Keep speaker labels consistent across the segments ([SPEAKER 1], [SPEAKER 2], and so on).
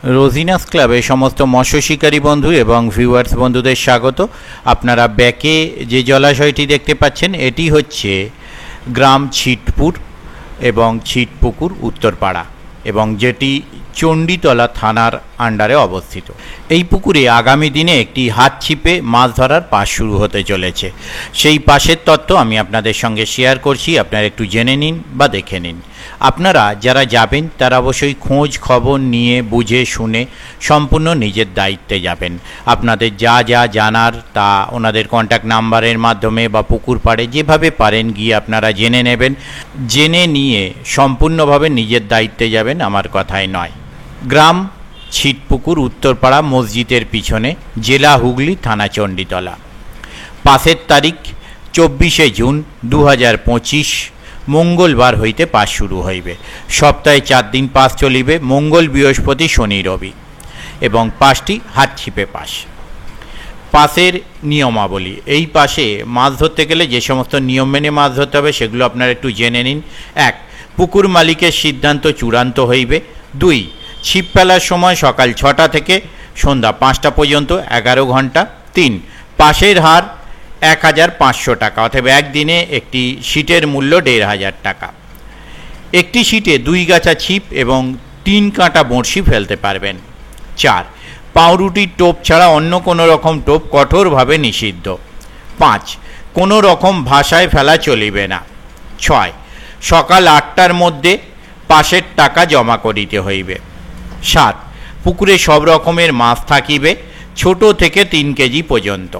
[SPEAKER 1] রোজিনাস ক্লাবে সমস্ত মৎস্য শিকারী বন্ধু এবং ভিউয়ার্স বন্ধুদের স্বাগত। আপনারা ব্যাকে যে জলাশয়টি দেখতে পাচ্ছেন এটি হচ্ছে গ্রাম ছিটপুর এবং ছিটপুকুর উত্তরপাড়া, এবং যেটি চণ্ডীতলা থানার আন্ডারে অবস্থিত। এই পুকুরে আগামী দিনে একটি হাত ছিপে মাছ ধরার পাস শুরু হতে চলেছে। সেই পাসের তথ্য আমি আপনাদের সঙ্গে শেয়ার করছি, আপনারা একটু জেনে নিন বা দেখে নিন। আপনারা যারা যাবেন তারা অবশ্যই খোঁজ খবর নিয়ে বুঝে শুনে সম্পূর্ণ নিজের দায়িত্বে যাবেন। আপনাদের যা যা জানার তা ওনাদের কন্ট্যাক্ট নাম্বারের মাধ্যমে বা পুকুর পাড়ে যেভাবে পারেন গিয়ে আপনারা জেনে নেবেন। জেনে নিয়ে সম্পূর্ণভাবে নিজের দায়িত্বে যাবেন, আমার কথাই নয়। গ্রাম ছিটপুকুর উত্তরপাড়া মসজিদের পিছনে, জেলা হুগলি, থানা চণ্ডীতলা। পাসের তারিখ 24শে জুন 2025 মঙ্গলবার হইতে পাস শুরু হইবে। সপ্তাহে 4 দিন পাস চলিবে, মঙ্গল, বৃহস্পতি, শনি, রবি, এবং পাসটি হাত ছিপে পাস। পাসের নিয়মাবলী: এই পাশে মাছ ধরতে গেলে যে সমস্ত নিয়ম মেনে মাছ ধরতে হবে সেগুলো আপনারা একটু জেনে নিন। 1. পুকুর মালিকের সিদ্ধান্ত চূড়ান্ত হইবে। 2. ছিপ ফেলার সময় সকাল 6টা থেকে সন্ধ্যা 5টা পর্যন্ত, 11 ঘন্টা। 3. পাসের হার 1500 টাকা, অথবা একদিনে একটি সিটের মূল্য 1500 টাকা। একটি সিটে 2 গাছা ছিপ এবং 3 কাঁটা বড়শি ফেলতে পারবেন। 4. পাউরুটির টোপ ছাড়া অন্য কোনো রকম টোপ কঠোরভাবে নিষিদ্ধ। 5. কোনো রকম ভাষায় ফেলা চলিবে না। 6. সকাল 8টার মধ্যে পাসের টাকা জমা করিতে হইবে। 7. পুকুরে সব রকমের মাছ থাকিবে, ছোট থেকে 3 কেজি পর্যন্ত।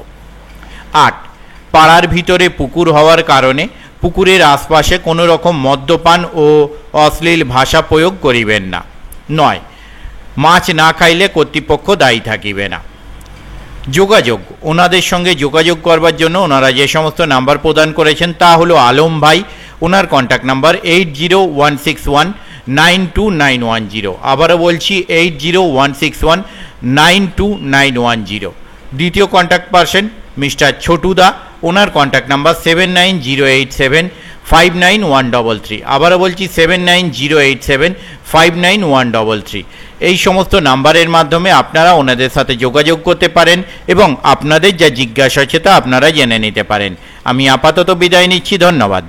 [SPEAKER 1] 8. পাড়ার ভিতরে পুকুর হওয়ার কারণে পুকুরের আশপাশে কোনো রকম মদ্যপান ও অশ্লীল ভাষা প্রয়োগ করিবেন না। 9. মাছ না খাইলে কর্তৃপক্ষ দায়ী থাকিবে না। যোগাযোগ: ওনাদের সঙ্গে যোগাযোগ করবার জন্য ওনারা যে সমস্ত নাম্বার প্রদান করেছেন তা হলো আলম ভাই, ওনার কন্ট্যাক্ট নাম্বার 8016192910। আবারও বলছি 8016192910। দ্বিতীয় কন্ট্যাক্ট পারসন মিস্টার ছোটুদা, ওনার কন্ট্যাক্ট নাম্বার 7908759133। আবারও বলছি 7908759133। এই সমস্ত নাম্বারের মাধ্যমে আপনারা ওনাদের সাথে যোগাযোগ করতে পারেন এবং আপনাদের যা জিজ্ঞাসা আছে তা আপনারা জেনে নিতে পারেন। আমি আপাতত বিদায় নিচ্ছি, ধন্যবাদ।